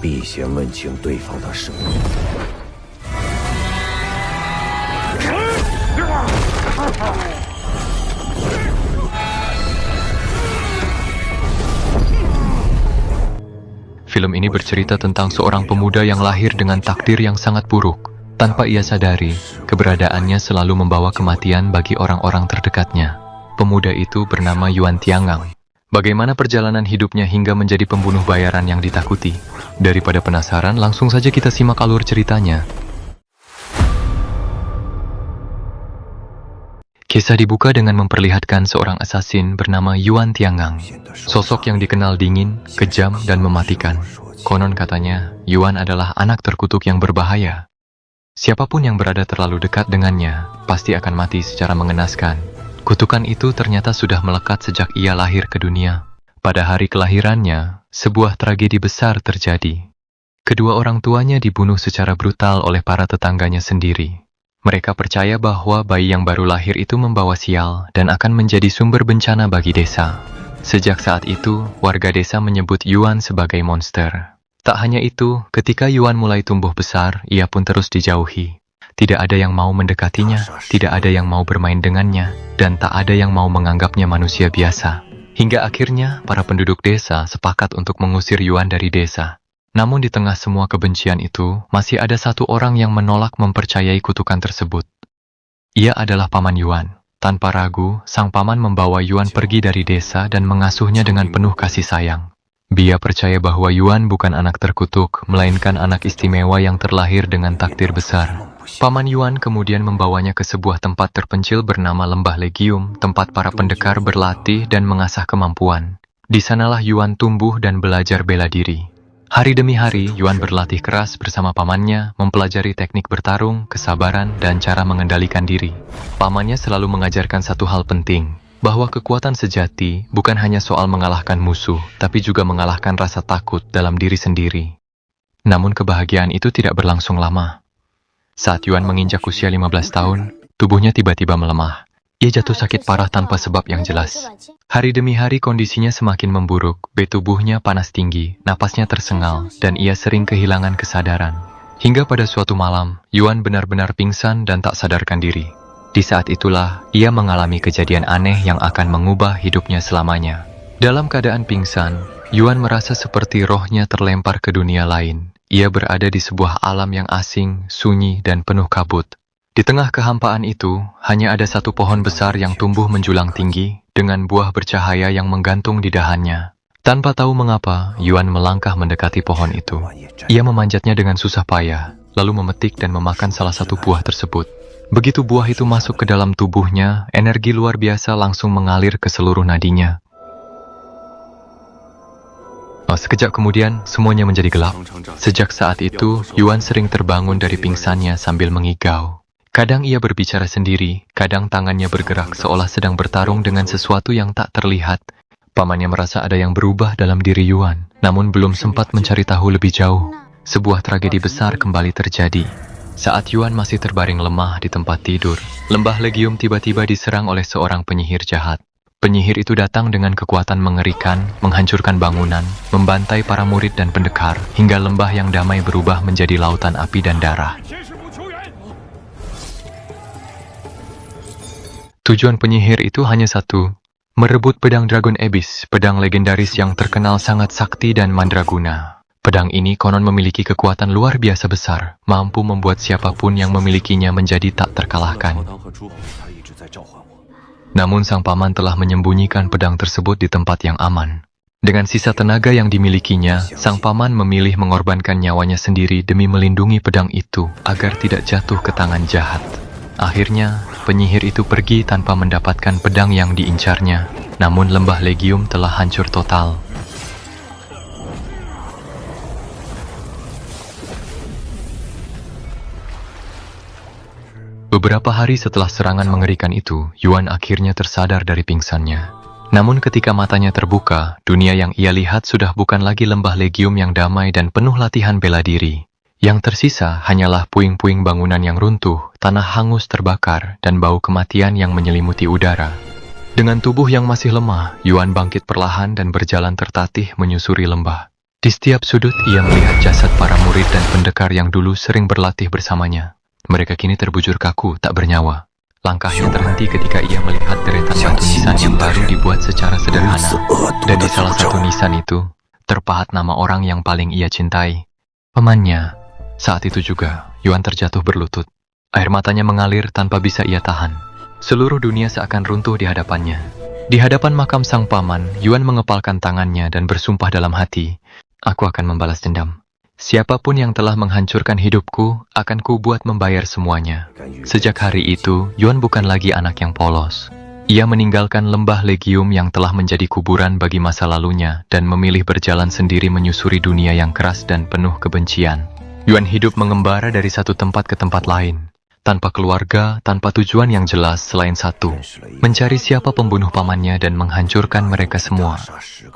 避嫌问清对方的身份。Film ini bercerita tentang seorang pemuda yang lahir dengan takdir yang sangat buruk. Tanpa ia sadari, keberadaannya selalu membawa kematian bagi orang-orang terdekatnya. Pemuda itu bernama Yuan Tiangang. Bagaimana perjalanan hidupnya hingga menjadi pembunuh bayaran yang ditakuti? Daripada penasaran, langsung saja kita simak alur ceritanya. Kisah dibuka dengan memperlihatkan seorang asasin bernama Yuan Tiangang. Sosok yang dikenal dingin, kejam, dan mematikan. Konon katanya, Yuan adalah anak terkutuk yang berbahaya. Siapapun yang berada terlalu dekat dengannya, pasti akan mati secara mengenaskan. Kutukan itu ternyata sudah melekat sejak ia lahir ke dunia. Pada hari kelahirannya, sebuah tragedi besar terjadi. Kedua orang tuanya dibunuh secara brutal oleh para tetangganya sendiri. Mereka percaya bahwa bayi yang baru lahir itu membawa sial dan akan menjadi sumber bencana bagi desa. Sejak saat itu, warga desa menyebut Yuan sebagai monster. Tak hanya itu, ketika Yuan mulai tumbuh besar, ia pun terus dijauhi. Tidak ada yang mau mendekatinya, tidak ada yang mau bermain dengannya, dan tak ada yang mau menganggapnya manusia biasa. Hingga akhirnya, para penduduk desa sepakat untuk mengusir Yuan dari desa. Namun di tengah semua kebencian itu, masih ada satu orang yang menolak mempercayai kutukan tersebut. Ia adalah Paman Yuan. Tanpa ragu, sang paman membawa Yuan pergi dari desa dan mengasuhnya dengan penuh kasih sayang. Dia percaya bahwa Yuan bukan anak terkutuk, melainkan anak istimewa yang terlahir dengan takdir besar. Paman Yuan kemudian membawanya ke sebuah tempat terpencil bernama Lembah Legium, tempat para pendekar berlatih dan mengasah kemampuan. Di sanalah Yuan tumbuh dan belajar bela diri. Hari demi hari, Yuan berlatih keras bersama pamannya, mempelajari teknik bertarung, kesabaran, dan cara mengendalikan diri. Pamannya selalu mengajarkan satu hal penting, bahwa kekuatan sejati bukan hanya soal mengalahkan musuh, tapi juga mengalahkan rasa takut dalam diri sendiri. Namun kebahagiaan itu tidak berlangsung lama. Saat Yuan menginjak usia 15 tahun, tubuhnya tiba-tiba melemah. Ia jatuh sakit parah tanpa sebab yang jelas. Hari demi hari kondisinya semakin memburuk, tubuhnya panas tinggi, napasnya tersengal, dan ia sering kehilangan kesadaran. Hingga pada suatu malam, Yuan benar-benar pingsan dan tak sadarkan diri. Di saat itulah, ia mengalami kejadian aneh yang akan mengubah hidupnya selamanya. Dalam keadaan pingsan, Yuan merasa seperti rohnya terlempar ke dunia lain. Ia berada di sebuah alam yang asing, sunyi, dan penuh kabut. Di tengah kehampaan itu, hanya ada satu pohon besar yang tumbuh menjulang tinggi, dengan buah bercahaya yang menggantung di dahannya. Tanpa tahu mengapa, Yuan melangkah mendekati pohon itu. Ia memanjatnya dengan susah payah, lalu memetik dan memakan salah satu buah tersebut. Begitu buah itu masuk ke dalam tubuhnya, energi luar biasa langsung mengalir ke seluruh nadinya. Sekejap kemudian, semuanya menjadi gelap. Sejak saat itu, Yuan sering terbangun dari pingsannya sambil mengigau. Kadang ia berbicara sendiri, kadang tangannya bergerak seolah sedang bertarung dengan sesuatu yang tak terlihat. Pamannya merasa ada yang berubah dalam diri Yuan, namun belum sempat mencari tahu lebih jauh. Sebuah tragedi besar kembali terjadi. Saat Yuan masih terbaring lemah di tempat tidur, Lembah Legium tiba-tiba diserang oleh seorang penyihir jahat. Penyihir itu datang dengan kekuatan mengerikan, menghancurkan bangunan, membantai para murid dan pendekar, hingga lembah yang damai berubah menjadi lautan api dan darah. Tujuan penyihir itu hanya satu, merebut pedang Dragon Abyss, pedang legendaris yang terkenal sangat sakti dan mandraguna. Pedang ini konon memiliki kekuatan luar biasa besar, mampu membuat siapapun yang memilikinya menjadi tak terkalahkan. Namun sang paman telah menyembunyikan pedang tersebut di tempat yang aman. Dengan sisa tenaga yang dimilikinya, sang paman memilih mengorbankan nyawanya sendiri demi melindungi pedang itu agar tidak jatuh ke tangan jahat. Akhirnya, penyihir itu pergi tanpa mendapatkan pedang yang diincarnya, namun Lembah Legium telah hancur total. Beberapa hari setelah serangan mengerikan itu, Yuan akhirnya tersadar dari pingsannya. Namun ketika matanya terbuka, dunia yang ia lihat sudah bukan lagi Lembah Legium yang damai dan penuh latihan bela diri. Yang tersisa hanyalah puing-puing bangunan yang runtuh, tanah hangus terbakar, dan bau kematian yang menyelimuti udara. Dengan tubuh yang masih lemah, Yuan bangkit perlahan dan berjalan tertatih menyusuri lembah. Di setiap sudut ia melihat jasad para murid dan pendekar yang dulu sering berlatih bersamanya. Mereka kini terbujur kaku, tak bernyawa. Langkahnya terhenti ketika ia melihat deretan batu nisan yang baru dibuat secara sederhana. Dan di salah satu nisan itu, terpahat nama orang yang paling ia cintai. Pamannya. Saat itu juga, Yuan terjatuh berlutut. Air matanya mengalir tanpa bisa ia tahan. Seluruh dunia seakan runtuh di hadapannya. Di hadapan makam sang paman, Yuan mengepalkan tangannya dan bersumpah dalam hati, "Aku akan membalas dendam. Siapapun yang telah menghancurkan hidupku, akan kubuat membayar semuanya." Sejak hari itu, Yuan bukan lagi anak yang polos. Ia meninggalkan lembah Legium yang telah menjadi kuburan bagi masa lalunya dan memilih berjalan sendiri menyusuri dunia yang keras dan penuh kebencian. Yuan hidup mengembara dari satu tempat ke tempat lain. Tanpa keluarga, tanpa tujuan yang jelas selain satu, mencari siapa pembunuh pamannya dan menghancurkan mereka semua.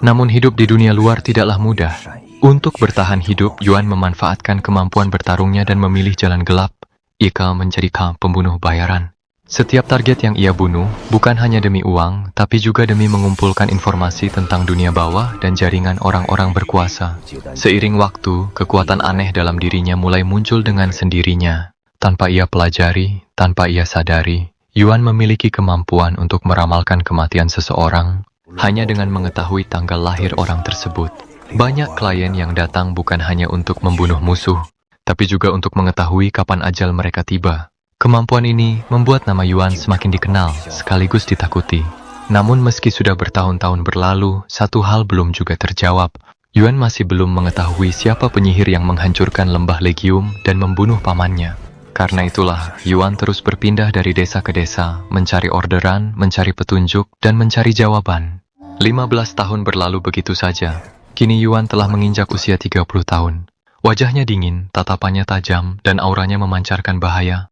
Namun hidup di dunia luar tidaklah mudah. Untuk bertahan hidup, Yuan memanfaatkan kemampuan bertarungnya dan memilih jalan gelap. Ia menjadi pembunuh bayaran. Setiap target yang ia bunuh, bukan hanya demi uang, tapi juga demi mengumpulkan informasi tentang dunia bawah dan jaringan orang-orang berkuasa. Seiring waktu, kekuatan aneh dalam dirinya mulai muncul dengan sendirinya. Tanpa ia pelajari, tanpa ia sadari, Yuan memiliki kemampuan untuk meramalkan kematian seseorang hanya dengan mengetahui tanggal lahir orang tersebut. Banyak klien yang datang bukan hanya untuk membunuh musuh, tapi juga untuk mengetahui kapan ajal mereka tiba. Kemampuan ini membuat nama Yuan semakin dikenal, sekaligus ditakuti. Namun meski sudah bertahun-tahun berlalu, satu hal belum juga terjawab. Yuan masih belum mengetahui siapa penyihir yang menghancurkan lembah Legium dan membunuh pamannya. Karena itulah, Yuan terus berpindah dari desa ke desa, mencari orderan, mencari petunjuk, dan mencari jawaban. 15 tahun berlalu begitu saja. Kini Yuan telah menginjak usia 30 tahun. Wajahnya dingin, tatapannya tajam, dan auranya memancarkan bahaya.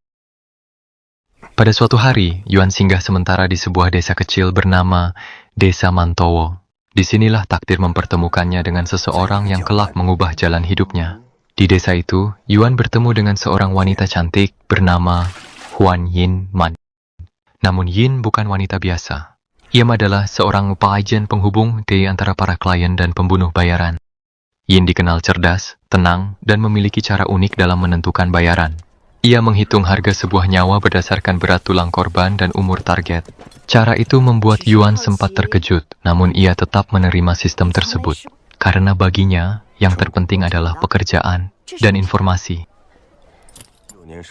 Pada suatu hari, Yuan singgah sementara di sebuah desa kecil bernama Desa Mantowo. Disinilah takdir mempertemukannya dengan seseorang yang kelak mengubah jalan hidupnya. Di desa itu, Yuan bertemu dengan seorang wanita cantik bernama Huan Yin Man. Namun Yin bukan wanita biasa. Ia adalah seorang pengajian penghubung di antara para klien dan pembunuh bayaran. Yin dikenal cerdas, tenang, dan memiliki cara unik dalam menentukan bayaran. Ia menghitung harga sebuah nyawa berdasarkan berat tulang korban dan umur target. Cara itu membuat Yuan sempat terkejut, namun ia tetap menerima sistem tersebut. Karena baginya, yang terpenting adalah pekerjaan dan informasi.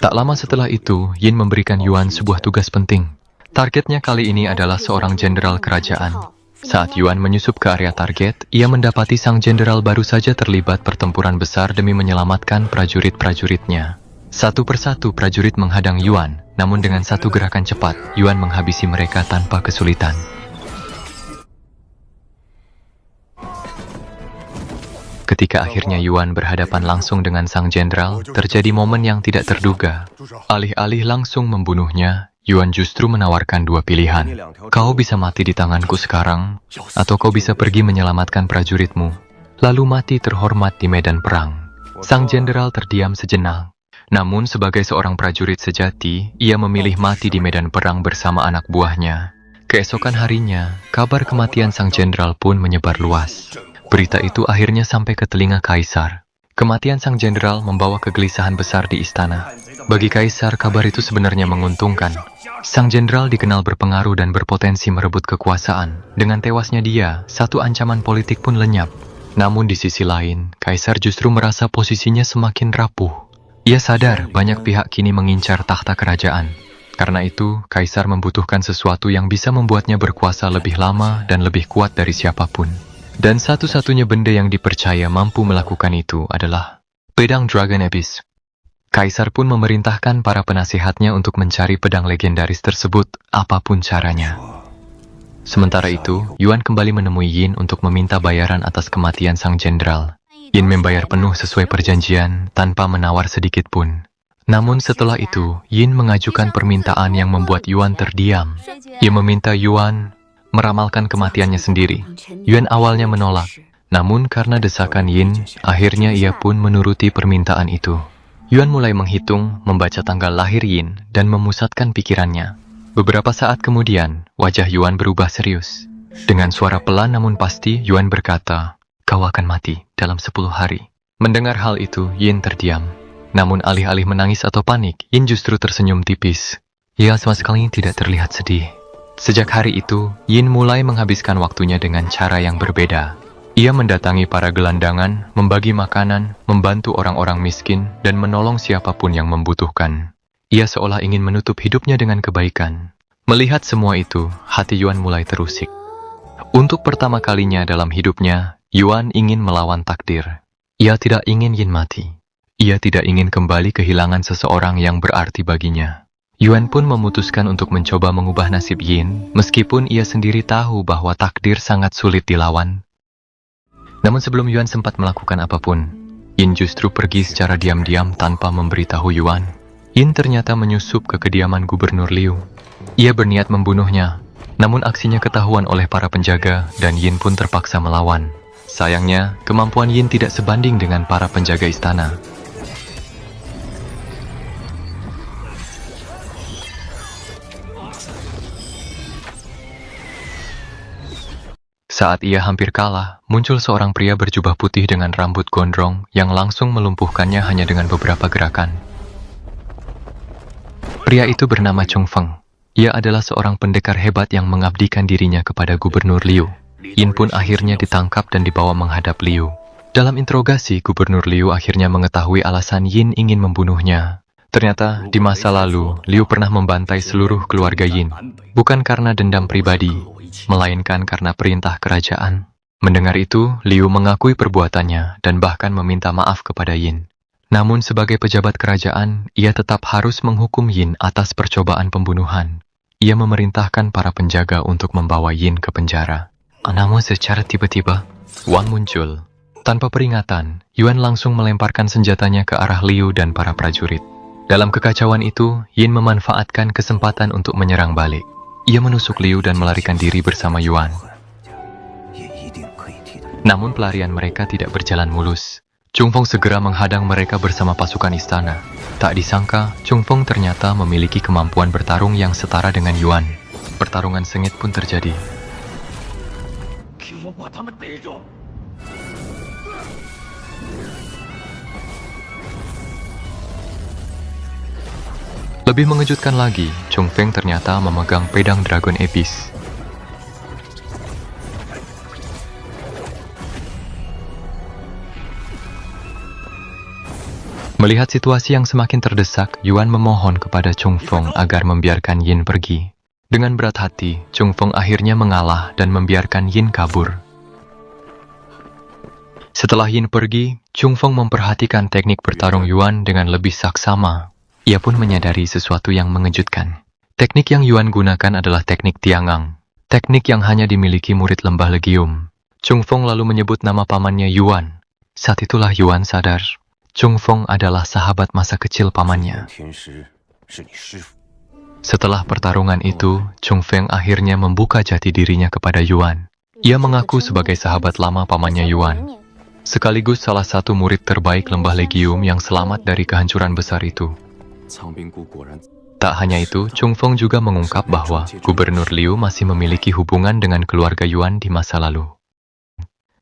Tak lama setelah itu, Yin memberikan Yuan sebuah tugas penting. Targetnya kali ini adalah seorang jenderal kerajaan. Saat Yuan menyusup ke area target, ia mendapati sang jenderal baru saja terlibat pertempuran besar demi menyelamatkan prajurit-prajuritnya. Satu persatu prajurit menghadang Yuan, namun dengan satu gerakan cepat, Yuan menghabisi mereka tanpa kesulitan. Ketika akhirnya Yuan berhadapan langsung dengan sang jenderal, terjadi momen yang tidak terduga. Alih-alih langsung membunuhnya, Yuan justru menawarkan dua pilihan. Kau bisa mati di tanganku sekarang, atau kau bisa pergi menyelamatkan prajuritmu, lalu mati terhormat di medan perang. Sang jenderal terdiam sejenak. Namun sebagai seorang prajurit sejati, ia memilih mati di medan perang bersama anak buahnya. Keesokan harinya, kabar kematian sang jenderal pun menyebar luas. Berita itu akhirnya sampai ke telinga kaisar. Kematian sang jenderal membawa kegelisahan besar di istana. Bagi kaisar, kabar itu sebenarnya menguntungkan. Sang jenderal dikenal berpengaruh dan berpotensi merebut kekuasaan. Dengan tewasnya dia, satu ancaman politik pun lenyap. Namun di sisi lain, kaisar justru merasa posisinya semakin rapuh. Ia sadar banyak pihak kini mengincar tahta kerajaan. Karena itu, kaisar membutuhkan sesuatu yang bisa membuatnya berkuasa lebih lama dan lebih kuat dari siapapun. Dan satu-satunya benda yang dipercaya mampu melakukan itu adalah pedang Dragon Abyss. Kaisar pun memerintahkan para penasihatnya untuk mencari pedang legendaris tersebut, apapun caranya. Sementara itu, Yuan kembali menemui Yin untuk meminta bayaran atas kematian sang jenderal. Yin membayar penuh sesuai perjanjian, tanpa menawar sedikit pun. Namun setelah itu, Yin mengajukan permintaan yang membuat Yuan terdiam. Ia meminta Yuan meramalkan kematiannya sendiri. Yuan awalnya menolak, namun karena desakan Yin, akhirnya ia pun menuruti permintaan itu. Yuan mulai menghitung, membaca tanggal lahir Yin, dan memusatkan pikirannya. Beberapa saat kemudian, wajah Yuan berubah serius. Dengan suara pelan namun pasti, Yuan berkata, kau akan mati dalam 10 hari. Mendengar hal itu, Yin terdiam. Namun alih-alih menangis atau panik, Yin justru tersenyum tipis. Ia sama sekali tidak terlihat sedih. Sejak hari itu, Yin mulai menghabiskan waktunya dengan cara yang berbeda. Ia mendatangi para gelandangan, membagi makanan, membantu orang-orang miskin, dan menolong siapapun yang membutuhkan. Ia seolah ingin menutup hidupnya dengan kebaikan. Melihat semua itu, hati Yuan mulai terusik. Untuk pertama kalinya dalam hidupnya, Yuan ingin melawan takdir. Ia tidak ingin Yin mati. Ia tidak ingin kembali kehilangan seseorang yang berarti baginya. Yuan pun memutuskan untuk mencoba mengubah nasib Yin, meskipun ia sendiri tahu bahwa takdir sangat sulit dilawan. Namun sebelum Yuan sempat melakukan apapun, Yin justru pergi secara diam-diam tanpa memberitahu Yuan. Yin ternyata menyusup ke kediaman Gubernur Liu. Ia berniat membunuhnya, namun aksinya ketahuan oleh para penjaga dan Yin pun terpaksa melawan. Sayangnya, kemampuan Yin tidak sebanding dengan para penjaga istana. Saat ia hampir kalah, muncul seorang pria berjubah putih dengan rambut gondrong yang langsung melumpuhkannya hanya dengan beberapa gerakan. Pria itu bernama Chung Feng. Ia adalah seorang pendekar hebat yang mengabdikan dirinya kepada Gubernur Liu. Yin pun akhirnya ditangkap dan dibawa menghadap Liu. Dalam interogasi, Gubernur Liu akhirnya mengetahui alasan Yin ingin membunuhnya. Ternyata, di masa lalu, Liu pernah membantai seluruh keluarga Yin. Bukan karena dendam pribadi, melainkan karena perintah kerajaan. Mendengar itu, Liu mengakui perbuatannya dan bahkan meminta maaf kepada Yin. Namun sebagai pejabat kerajaan, ia tetap harus menghukum Yin atas percobaan pembunuhan. Ia memerintahkan para penjaga untuk membawa Yin ke penjara. Namun secara tiba-tiba, Wang muncul. Tanpa peringatan, Yuan langsung melemparkan senjatanya ke arah Liu dan para prajurit. Dalam kekacauan itu, Yin memanfaatkan kesempatan untuk menyerang balik. Ia menusuk Liu dan melarikan diri bersama Yuan. Namun pelarian mereka tidak berjalan mulus. Chung Feng segera menghadang mereka bersama pasukan istana. Tak disangka, Chung Feng ternyata memiliki kemampuan bertarung yang setara dengan Yuan. Pertarungan sengit pun terjadi. Lebih mengejutkan lagi, Chung Feng ternyata memegang pedang Dragon Abyss. Melihat situasi yang semakin terdesak, Yuan memohon kepada Chung Feng agar membiarkan Yin pergi. Dengan berat hati, Chung Feng akhirnya mengalah dan membiarkan Yin kabur. Setelah Yin pergi, Chung Feng memperhatikan teknik bertarung Yuan dengan lebih saksama. Ia pun menyadari sesuatu yang mengejutkan. Teknik yang Yuan gunakan adalah teknik Tiangang. Teknik yang hanya dimiliki murid lembah Legium. Chung Feng lalu menyebut nama pamannya Yuan. Saat itulah Yuan sadar, Chung Feng adalah sahabat masa kecil pamannya. Setelah pertarungan itu, Chung Feng akhirnya membuka jati dirinya kepada Yuan. Ia mengaku sebagai sahabat lama pamannya Yuan, sekaligus salah satu murid terbaik lembah Legium yang selamat dari kehancuran besar itu. Tak hanya itu, Chung Feng juga mengungkap bahwa Gubernur Liu masih memiliki hubungan dengan keluarga Yuan di masa lalu.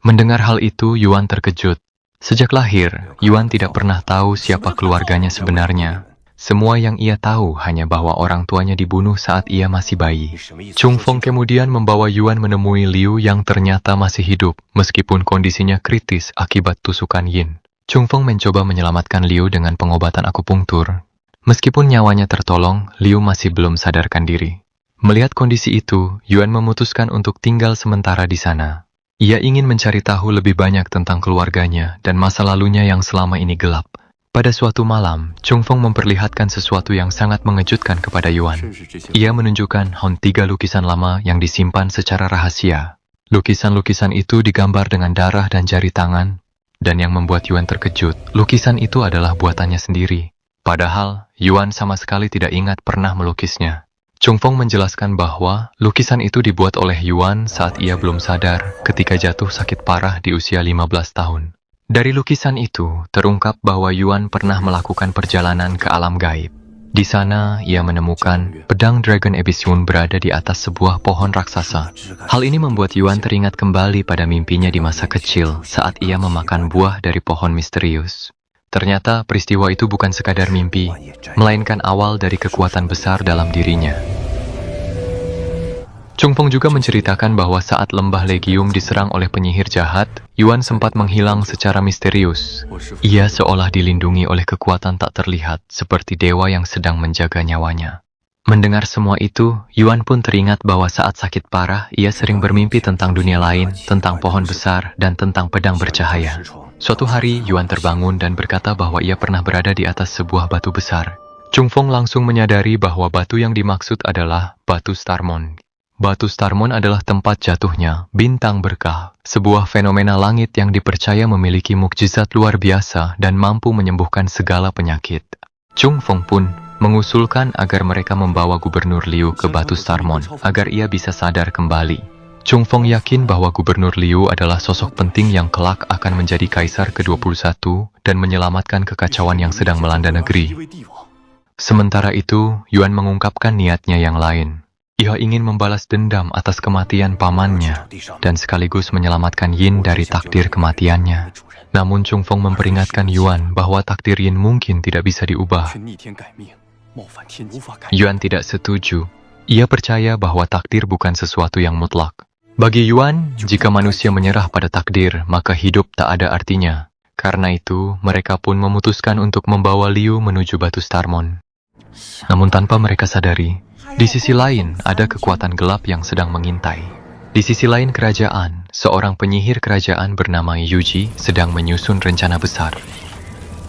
Mendengar hal itu, Yuan terkejut. Sejak lahir, Yuan tidak pernah tahu siapa keluarganya sebenarnya. Semua yang ia tahu hanya bahwa orang tuanya dibunuh saat ia masih bayi. Chung Feng kemudian membawa Yuan menemui Liu yang ternyata masih hidup, meskipun kondisinya kritis akibat tusukan Yin. Chung Feng mencoba menyelamatkan Liu dengan pengobatan akupunktur. Meskipun nyawanya tertolong, Liu masih belum sadarkan diri. Melihat kondisi itu, Yuan memutuskan untuk tinggal sementara di sana. Ia ingin mencari tahu lebih banyak tentang keluarganya dan masa lalunya yang selama ini gelap. Pada suatu malam, Chung Feng memperlihatkan sesuatu yang sangat mengejutkan kepada Yuan. Ia menunjukkan 3 lukisan lama yang disimpan secara rahasia. Lukisan-lukisan itu digambar dengan darah dan jari tangan, dan yang membuat Yuan terkejut, lukisan itu adalah buatannya sendiri. Padahal, Yuan sama sekali tidak ingat pernah melukisnya. Chung Feng menjelaskan bahwa lukisan itu dibuat oleh Yuan saat ia belum sadar ketika jatuh sakit parah di usia 15 tahun. Dari lukisan itu, terungkap bahwa Yuan pernah melakukan perjalanan ke alam gaib. Di sana, ia menemukan pedang Dragon Abyss Yun berada di atas sebuah pohon raksasa. Hal ini membuat Yuan teringat kembali pada mimpinya di masa kecil saat ia memakan buah dari pohon misterius. Ternyata peristiwa itu bukan sekadar mimpi, melainkan awal dari kekuatan besar dalam dirinya. Chung Feng juga menceritakan bahwa saat lembah Legium diserang oleh penyihir jahat, Yuan sempat menghilang secara misterius. Ia seolah dilindungi oleh kekuatan tak terlihat, seperti dewa yang sedang menjaga nyawanya. Mendengar semua itu, Yuan pun teringat bahwa saat sakit parah, ia sering bermimpi tentang dunia lain, tentang pohon besar, dan tentang pedang bercahaya. Suatu hari, Yuan terbangun dan berkata bahwa ia pernah berada di atas sebuah batu besar. Chung Feng langsung menyadari bahwa batu yang dimaksud adalah batu Starmon. Batu Starmon adalah tempat jatuhnya bintang berkah, sebuah fenomena langit yang dipercaya memiliki mukjizat luar biasa dan mampu menyembuhkan segala penyakit. Chung Feng pun mengusulkan agar mereka membawa Gubernur Liu ke Batu Starmon agar ia bisa sadar kembali. Chung Feng yakin bahwa Gubernur Liu adalah sosok penting yang kelak akan menjadi kaisar ke-21 dan menyelamatkan kekacauan yang sedang melanda negeri. Sementara itu, Yuan mengungkapkan niatnya yang lain. Ia ingin membalas dendam atas kematian pamannya dan sekaligus menyelamatkan Yin dari takdir kematiannya. Namun Chung Feng memperingatkan Yuan bahwa takdir Yin mungkin tidak bisa diubah. Yuan tidak setuju. Ia percaya bahwa takdir bukan sesuatu yang mutlak. Bagi Yuan, jika manusia menyerah pada takdir, maka hidup tak ada artinya. Karena itu, mereka pun memutuskan untuk membawa Liu menuju Batu Starmon. Namun tanpa mereka sadari, di sisi lain, ada kekuatan gelap yang sedang mengintai. Di sisi lain kerajaan, seorang penyihir kerajaan bernama Yuji sedang menyusun rencana besar.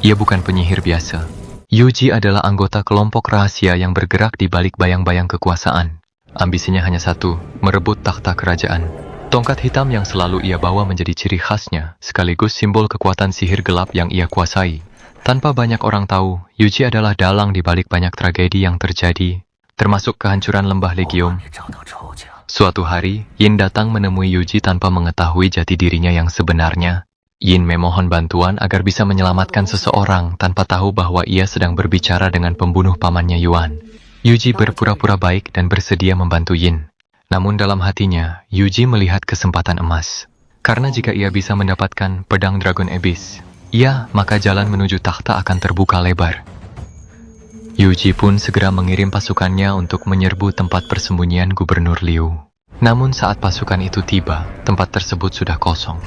Ia bukan penyihir biasa. Yuji adalah anggota kelompok rahasia yang bergerak di balik bayang-bayang kekuasaan. Ambisinya hanya satu, merebut takhta kerajaan. Tongkat hitam yang selalu ia bawa menjadi ciri khasnya, sekaligus simbol kekuatan sihir gelap yang ia kuasai. Tanpa banyak orang tahu, Yuji adalah dalang di balik banyak tragedi yang terjadi, termasuk kehancuran lembah Legium. Suatu hari, Yin datang menemui Yuji tanpa mengetahui jati dirinya yang sebenarnya. Yin memohon bantuan agar bisa menyelamatkan seseorang tanpa tahu bahwa ia sedang berbicara dengan pembunuh pamannya Yuan. Yuji berpura-pura baik dan bersedia membantu Yin. Namun dalam hatinya, Yuji melihat kesempatan emas. Karena jika ia bisa mendapatkan pedang Dragon Abyss, maka jalan menuju takhta akan terbuka lebar. Yuji pun segera mengirim pasukannya untuk menyerbu tempat persembunyian Gubernur Liu. Namun saat pasukan itu tiba, tempat tersebut sudah kosong.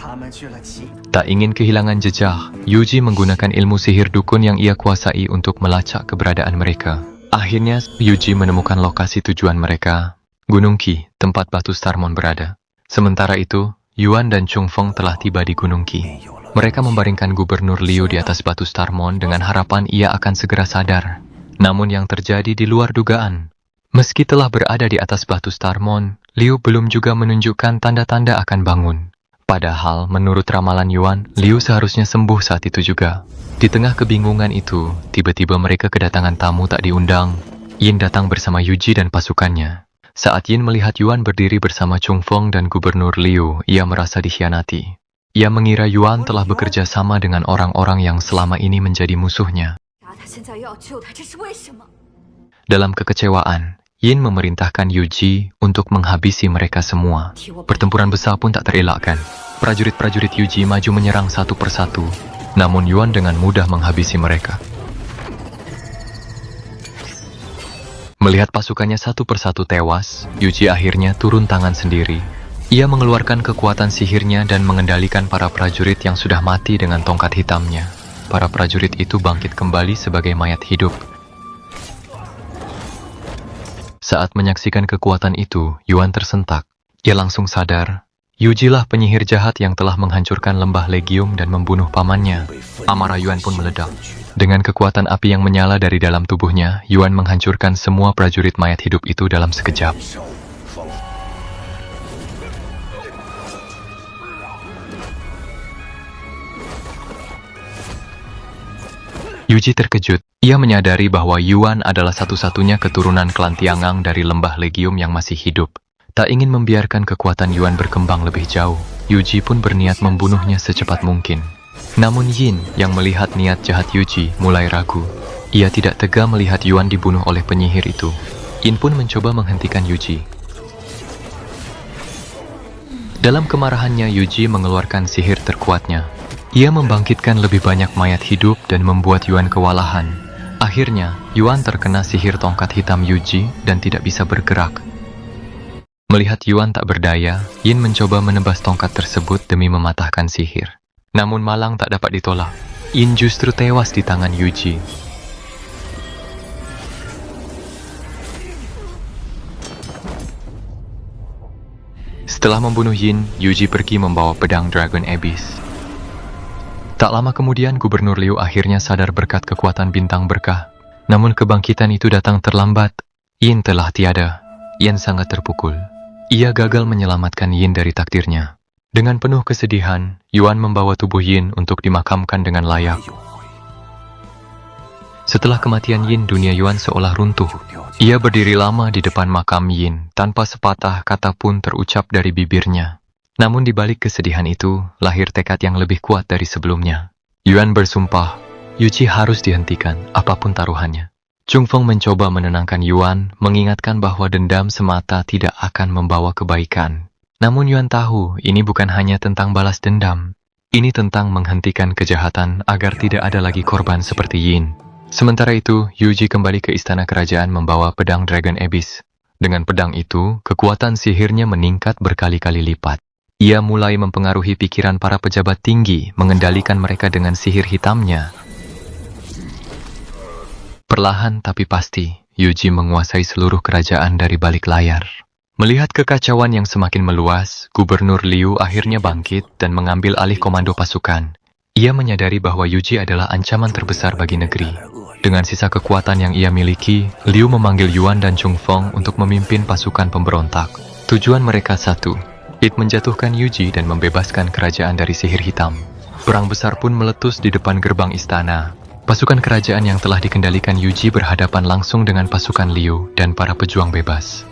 Tak ingin kehilangan jejak, Yuji menggunakan ilmu sihir dukun yang ia kuasai untuk melacak keberadaan mereka. Akhirnya, Yuji menemukan lokasi tujuan mereka, Gunung Qi, tempat Batu Starmon berada. Sementara itu, Yuan dan Chung Feng telah tiba di Gunung Qi. Mereka membaringkan Gubernur Liu di atas Batu Starmon dengan harapan ia akan segera sadar. Namun yang terjadi di luar dugaan. Meski telah berada di atas Batu Starmon, Liu belum juga menunjukkan tanda-tanda akan bangun. Padahal, menurut ramalan Yuan, Liu seharusnya sembuh saat itu juga. Di tengah kebingungan itu, tiba-tiba mereka kedatangan tamu tak diundang. Yin datang bersama Yuji dan pasukannya. Saat Yin melihat Yuan berdiri bersama Chung Feng dan Gubernur Liu, ia merasa dikhianati. Ia mengira Yuan telah bekerja sama dengan orang-orang yang selama ini menjadi musuhnya. Dalam kekecewaan, Yin memerintahkan Yuji untuk menghabisi mereka semua. Pertempuran besar pun tak terelakkan. Prajurit-prajurit Yuji maju menyerang satu persatu, namun Yuan dengan mudah menghabisi mereka. Melihat pasukannya satu persatu tewas, Yuji akhirnya turun tangan sendiri. Ia mengeluarkan kekuatan sihirnya dan mengendalikan para prajurit yang sudah mati dengan tongkat hitamnya. Para prajurit itu bangkit kembali sebagai mayat hidup. Saat menyaksikan kekuatan itu, Yuan tersentak. Ia langsung sadar, Yujilah penyihir jahat yang telah menghancurkan lembah Legium dan membunuh pamannya. Amarah Yuan pun meledak. Dengan kekuatan api yang menyala dari dalam tubuhnya, Yuan menghancurkan semua prajurit mayat hidup itu dalam sekejap. Yuji terkejut. Ia menyadari bahwa Yuan adalah satu-satunya keturunan klan Tiangang dari lembah Legium yang masih hidup. Tak ingin membiarkan kekuatan Yuan berkembang lebih jauh, Yuji pun berniat membunuhnya secepat mungkin. Namun Yin yang melihat niat jahat Yuji mulai ragu. Ia tidak tega melihat Yuan dibunuh oleh penyihir itu. Yin pun mencoba menghentikan Yuji. Dalam kemarahannya, Yuji mengeluarkan sihir terkuatnya. Ia membangkitkan lebih banyak mayat hidup dan membuat Yuan kewalahan. Akhirnya, Yuan terkena sihir tongkat hitam Yuji dan tidak bisa bergerak. Melihat Yuan tak berdaya, Yin mencoba menebas tongkat tersebut demi mematahkan sihir. Namun malang tak dapat ditolak. Yin justru tewas di tangan Yuji. Setelah membunuh Yin, Yuji pergi membawa pedang Dragon Abyss. Tak lama kemudian, Gubernur Liu akhirnya sadar berkat kekuatan bintang berkah. Namun kebangkitan itu datang terlambat. Yin telah tiada. Yin sangat terpukul. Ia gagal menyelamatkan Yin dari takdirnya. Dengan penuh kesedihan, Yuan membawa tubuh Yin untuk dimakamkan dengan layak. Setelah kematian Yin, dunia Yuan seolah runtuh. Ia berdiri lama di depan makam Yin, tanpa sepatah kata pun terucap dari bibirnya. Namun di balik kesedihan itu, lahir tekad yang lebih kuat dari sebelumnya. Yuan bersumpah, Yuji harus dihentikan, apapun taruhannya. Chung Feng mencoba menenangkan Yuan, mengingatkan bahwa dendam semata tidak akan membawa kebaikan. Namun Yuan tahu, ini bukan hanya tentang balas dendam. Ini tentang menghentikan kejahatan agar tidak ada lagi korban seperti Yin. Sementara itu, Yuji kembali ke istana kerajaan membawa pedang Dragon Abyss. Dengan pedang itu, kekuatan sihirnya meningkat berkali-kali lipat. Ia mulai mempengaruhi pikiran para pejabat tinggi, mengendalikan mereka dengan sihir hitamnya. Perlahan tapi pasti, Yuji menguasai seluruh kerajaan dari balik layar. Melihat kekacauan yang semakin meluas, Gubernur Liu akhirnya bangkit dan mengambil alih komando pasukan. Ia menyadari bahwa Yuji adalah ancaman terbesar bagi negeri. Dengan sisa kekuatan yang ia miliki, Liu memanggil Yuan dan Chung Feng untuk memimpin pasukan pemberontak. Tujuan mereka satu, menjatuhkan Yuji dan membebaskan kerajaan dari sihir hitam. Perang besar pun meletus di depan gerbang istana. Pasukan kerajaan yang telah dikendalikan Yuji berhadapan langsung dengan pasukan Liu dan para pejuang bebas.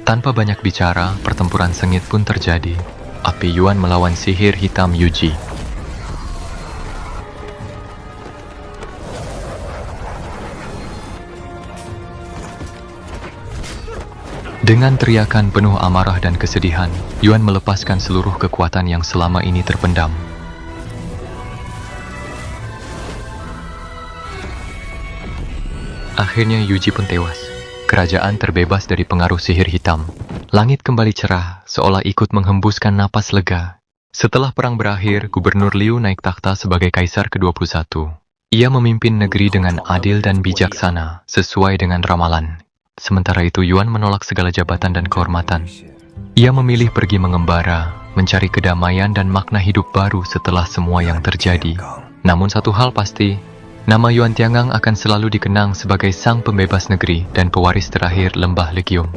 Tanpa banyak bicara, pertempuran sengit pun terjadi. Api Yuan melawan sihir hitam Yuji. Dengan teriakan penuh amarah dan kesedihan, Yuan melepaskan seluruh kekuatan yang selama ini terpendam. Akhirnya Yuji pun tewas. Kerajaan terbebas dari pengaruh sihir hitam. Langit kembali cerah, seolah ikut menghembuskan napas lega. Setelah perang berakhir, Gubernur Liu naik takhta sebagai Kaisar ke-21. Ia memimpin negeri dengan adil dan bijaksana, sesuai dengan ramalan. Sementara itu Yuan menolak segala jabatan dan kehormatan. Ia memilih pergi mengembara, mencari kedamaian dan makna hidup baru setelah semua yang terjadi. Namun satu hal pasti, nama Yuan Tiangang akan selalu dikenang sebagai sang pembebas negeri dan pewaris terakhir lembah Legium.